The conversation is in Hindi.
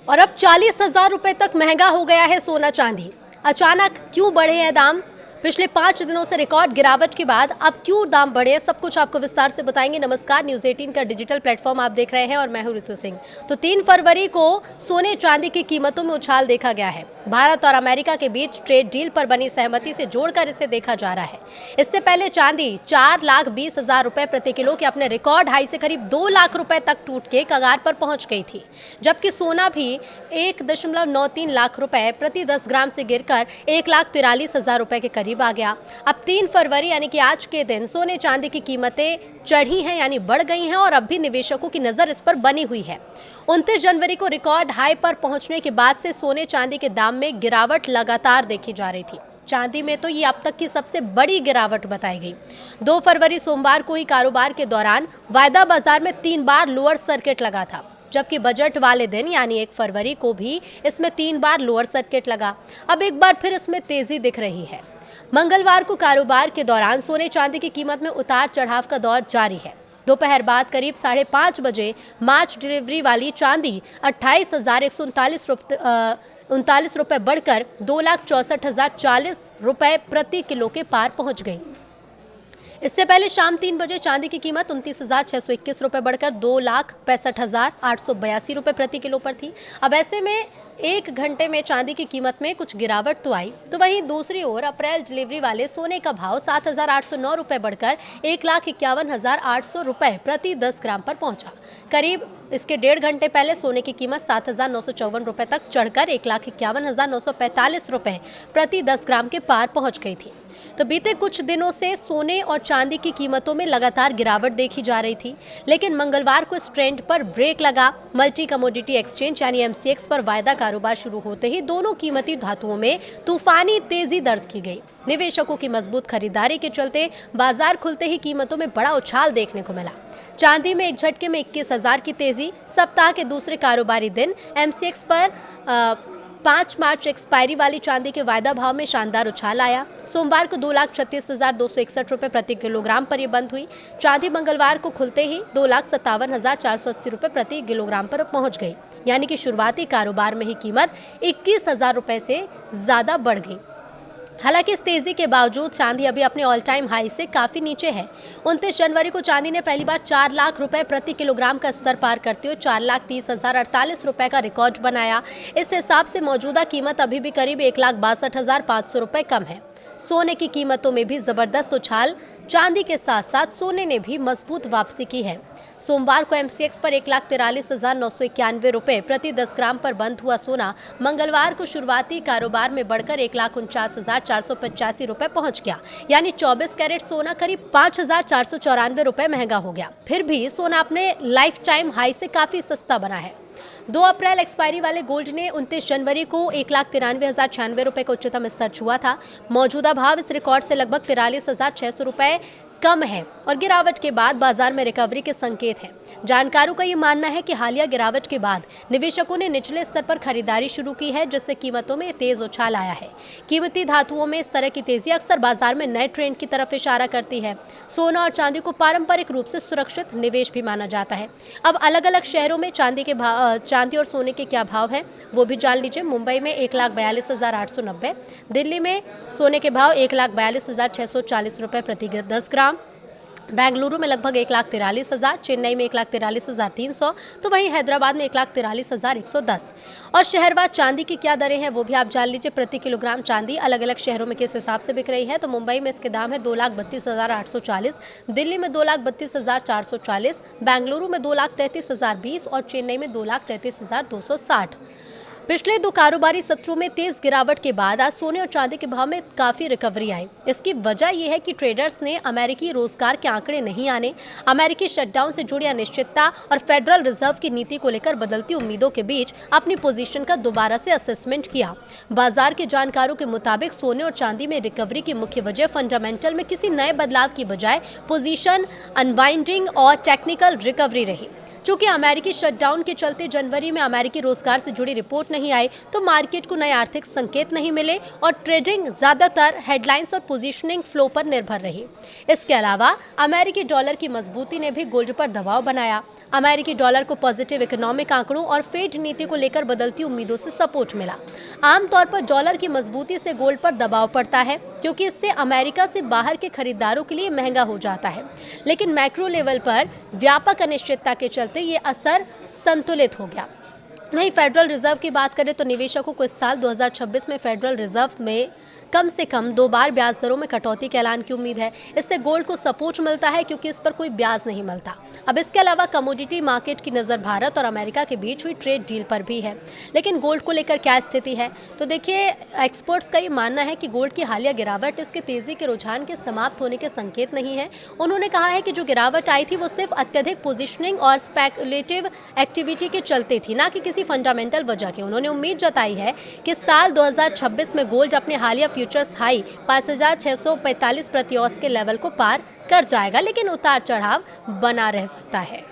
और अब 40,000 रुपए तक महंगा हो गया है सोना चांदी। अचानक क्यों बढ़े हैं दाम? पिछले 5 दिनों से रिकॉर्ड गिरावट के बाद अब क्यों दाम बढ़े, सब कुछ आपको विस्तार से बताएंगे। नमस्कार, न्यूज़ 18 का डिजिटल प्लेटफॉर्म आप देख रहे हैं और मैं हूं ऋतु सिंह। तो 3 फरवरी को सोने चांदी की कीमतों में उछाल देखा गया है। भारत और अमेरिका के बीच ट्रेड डील पर बनी सहमति से जोड़कर इसे देखा जा रहा है। इससे पहले चांदी 4,20,000 रुपए प्रति किलो के अपने रिकॉर्ड हाई से करीब 2 लाख रुपए तक टूट के कगार पर पहुंच गई थी, जबकि सोना भी 1.93 लाख रुपए प्रति 10 ग्राम से गिरकर 1,43,000 रुपए के करीब आ गया। अब 3 फरवरी यानी कि आज के दिन सोने चांदी की कीमतें चढ़ी हैं, यानी बढ़ गई हैं और अब भी निवेशकों की नजर इस पर बनी हुई है। 29 जनवरी को रिकॉर्ड हाई पर पहुंचने के बाद से सोने चांदी के दाम में गिरावट लगातार देखी जा रही थी। चांदी में तो ये अब तक की सबसे बड़ी गिरावट बताई गई। 2 फरवरी सोमवार को ही कारोबार के दौरान वायदा बाजार में 3 बार लोअर सर्किट लगा था, जबकि बजट वाले दिन यानी 1 फरवरी को भी इसमें 3 बार लोअर सर्किट लगा। अब एक बार फिर इसमें तेजी दिख रही है। मंगलवार को कारोबार के दौरान सोने चांदी की कीमत में उतार चढ़ाव का दौर जारी है। दोपहर बाद करीब 5:30 बजे मार्च डिलीवरी वाली चांदी 28,139 रुपए बढ़कर 2,64,040 रुपए प्रति किलो के पार पहुंच गई। इससे पहले शाम 3 बजे चांदी की कीमत 29,621 रुपए बढ़कर 2,65,882 रुपए प्रति किलो पर थी। अब ऐसे में 1 घंटे में चांदी की कीमत में कुछ गिरावट तो आई, तो वहीं दूसरी ओर अप्रैल डिलीवरी वाले सोने का भाव 7,809 रुपए बढ़कर 1,51,800 रुपए प्रति 10 ग्राम पर पहुंचा। करीब इसके 1.5 घंटे पहले सोने की कीमत 7,954 रुपए तक चढ़कर 1,51,945 रुपए प्रति 10 ग्राम के पार पहुंच गई थी। तो बीते कुछ दिनों से सोने और चांदी की कीमतों में लगातार गिरावट देखी जा रही थी, लेकिन मंगलवार को इस ट्रेंड पर ब्रेक लगा। मल्टी कमोडिटी एक्सचेंज यानी एमसीएक्स पर वायदा कारोबार शुरू होते ही दोनों कीमती धातुओं में तूफानी तेजी दर्ज की गई। निवेशकों की मजबूत खरीदारी के चलते बाजार खुलते ही कीमतों में बड़ा उछाल देखने को मिला। चांदी में एक झटके में 21,000 की तेजी। सप्ताह के दूसरे कारोबारी दिन एमसीएक्स पर 5 मार्च एक्सपायरी वाली चांदी के वायदा भाव में शानदार उछाल आया। सोमवार को 2,36,261 रुपए प्रति किलोग्राम पर यह बंद हुई। चांदी मंगलवार को खुलते ही 2,57,480 रुपए प्रति किलोग्राम पर पहुंच गई, यानी कि शुरुआती कारोबार में ही कीमत 21,000 रुपए से ज्यादा बढ़ गई। हालांकि इस तेजी के बावजूद चांदी अभी अपने ऑल टाइम हाई से काफी नीचे है। 29 जनवरी को चांदी ने पहली बार 4 लाख रुपए प्रति किलोग्राम का स्तर पार करते हुए 4,30,048 रुपए का रिकॉर्ड बनाया। इस हिसाब से मौजूदा कीमत अभी भी करीब 1,62,500 रुपए कम है। सोने की कीमतों में भी जबरदस्त उछाल, चांदी के साथ साथ सोने ने भी मजबूत वापसी की है। सोमवार को एमसीएक्स पर 1,43,991 रुपए प्रति 10 ग्राम पर बंद हुआ सोना मंगलवार को शुरुआती कारोबार में बढ़कर 1,49,485 रुपए पहुंच गया, यानी 24 कैरेट सोना करीब 5,494 रुपए महंगा हो गया। फिर भी सोना अपने लाइफ टाइम हाई से काफी सस्ता बना है। 2 अप्रैल एक्सपायरी वाले गोल्ड ने 29 जनवरी को 1,93,096 रुपए का उच्चतम स्तर छुआ था। मौजूदा भाव इस रिकॉर्ड से लगभग 43,600 रुपए कम है और गिरावट के बाद बाजार में रिकवरी के संकेत हैं। जानकारों का ये मानना है कि हालिया गिरावट के बाद निवेशकों ने निचले स्तर पर खरीदारी शुरू की है, जिससे कीमतों में तेज उछाल आया है। कीमती धातुओं में इस तरह की तेजी अक्सर बाजार में नए ट्रेंड की तरफ इशारा करती है। सोना और चांदी को पारंपरिक रूप से सुरक्षित निवेश भी माना जाता है। अब अलग अलग शहरों में चांदी और सोने के क्या भाव है वो भी जान लीजिए। मुंबई में 1,42,890, दिल्ली में सोने के भाव 1,42,640 रुपए प्रति 10 ग्राम, बेंगलुरु में लगभग 1,43,000, चेन्नई में 1,43,300, तो वहीं हैदराबाद में 1,43,110। और शहरवार चांदी की क्या दरें हैं वो भी आप जान लीजिए। प्रति किलोग्राम चांदी अलग अलग शहरों में किस हिसाब से बिक रही है, तो मुंबई में इसके दाम है 2,32,840, दिल्ली में 2,32,440, बेंगलुरु में 2,33,020 और चेन्नई में 2,33,260। पिछले 2 कारोबारी सत्रों में तेज गिरावट के बाद आज सोने और चांदी के भाव में काफी रिकवरी आई। इसकी वजह यह है कि ट्रेडर्स ने अमेरिकी रोजगार के आंकड़े नहीं आने, अमेरिकी शटडाउन से जुड़ी अनिश्चितता और फेडरल रिजर्व की नीति को लेकर बदलती उम्मीदों के बीच अपनी पोजीशन का दोबारा से असेसमेंट किया। बाजार के जानकारों के मुताबिक सोने और चांदी में रिकवरी की मुख्य वजह फंडामेंटल में किसी नए बदलाव की बजाय पोजीशन अनवाइंडिंग और टेक्निकल रिकवरी रही। चूंकि अमेरिकी शटडाउन के चलते जनवरी में अमेरिकी रोजगार से जुड़ी रिपोर्ट नहीं आई, तो मार्केट को नए आर्थिक संकेत नहीं मिले और ट्रेडिंग ज्यादातर हेडलाइंस और पोजीशनिंग फ्लो पर निर्भर रही। इसके अलावा अमेरिकी डॉलर की मजबूती ने भी गोल्ड पर दबाव बनाया। अमेरिकी डॉलर को पॉजिटिव इकोनॉमिक आंकड़ों और फेड नीति को लेकर बदलती उम्मीदों से सपोर्ट मिला। आमतौर पर डॉलर की मजबूती से गोल्ड पर दबाव पड़ता है, क्योंकि इससे अमेरिका से बाहर के खरीदारों के लिए महंगा हो जाता है। लेकिन मैक्रो लेवल पर व्यापक अनिश्चितता के चलते ये असर संतुलित हो गया। वहीं फेडरल रिजर्व की बात करें तो निवेशकों को इस साल 2026 में फेडरल रिजर्व में कम से कम 2 बार ब्याज दरों में कटौती के ऐलान की उम्मीद है। इससे गोल्ड को सपोर्ट मिलता है, क्योंकि इस पर कोई ब्याज नहीं मिलता। अब इसके अलावा कमोडिटी मार्केट की नज़र भारत और अमेरिका के बीच हुई ट्रेड डील पर भी है। लेकिन गोल्ड को लेकर क्या स्थिति है, तो देखिए, एक्सपर्ट्स का ये मानना है कि गोल्ड की हालिया गिरावट इसके तेजी के रुझान के समाप्त होने के संकेत नहीं है। उन्होंने कहा है कि जो गिरावट आई थी वो सिर्फ अत्यधिक पोजिशनिंग और स्पेकुलेटिव एक्टिविटी के चलते थी, ना कि किसी फंडामेंटल वजह के। उन्होंने उम्मीद जताई है कि साल 2026 में गोल्ड अपने हालिया फ्यूचर्स हाई 5,645 प्रति औंस के लेवल को पार कर जाएगा, लेकिन उतार चढ़ाव बना रह सकता है।